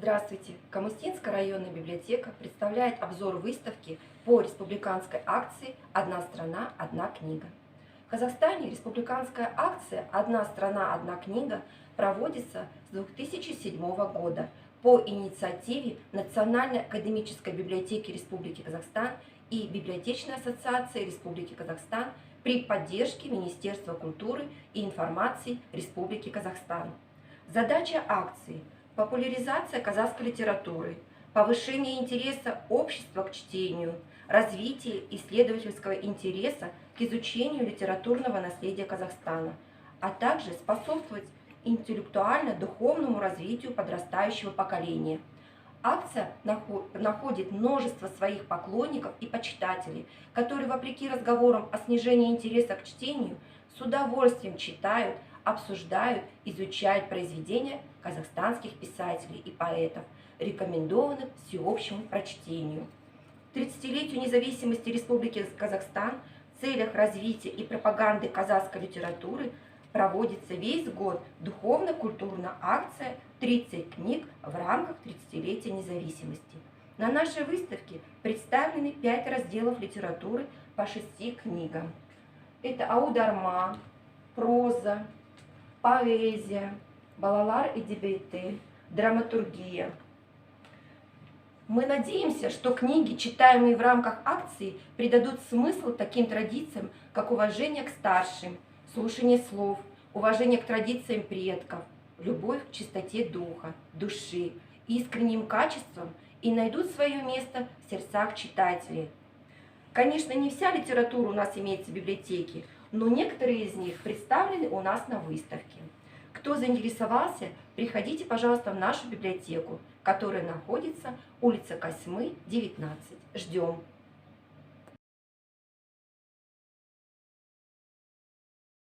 Здравствуйте! Камустинская районная библиотека представляет обзор выставки по республиканской акции «Одна страна, одна книга». В Казахстане республиканская акция «Одна страна, одна книга» проводится с 2007 года по инициативе Национальной академической библиотеки Республики Казахстан и Библиотечной ассоциации Республики Казахстан при поддержке Министерства культуры и информации Республики Казахстан. Задача акции – популяризация казахской литературы, повышение интереса общества к чтению, развитие исследовательского интереса к изучению литературного наследия Казахстана, а также способствовать интеллектуально-духовному развитию подрастающего поколения. Акция находит множество своих поклонников и почитателей, которые, вопреки разговорам о снижении интереса к чтению, с удовольствием читают, обсуждают, изучают произведения казахстанских писателей и поэтов, рекомендованных всеобщему прочтению. К 30-летию независимости Республики Казахстан в целях развития и пропаганды казахской литературы проводится весь год духовно-культурная акция «30 книг» в рамках 30-летия независимости. На нашей выставке представлены 5 разделов литературы по 6 книгам. Это аударма, проза, поэзия, балалар эдебиеті, драматургия. Мы надеемся, что книги, читаемые в рамках акции, придадут смысл таким традициям, как уважение к старшим, слушание слов, уважение к традициям предков, любовь к чистоте духа, души, искренним качествам и найдут свое место в сердцах читателей. Конечно, не вся литература у нас имеется в библиотеке, но некоторые из них представлены у нас на выставке. Кто заинтересовался, приходите, пожалуйста, в нашу библиотеку, которая находится улица Косьмы, 19. Ждем!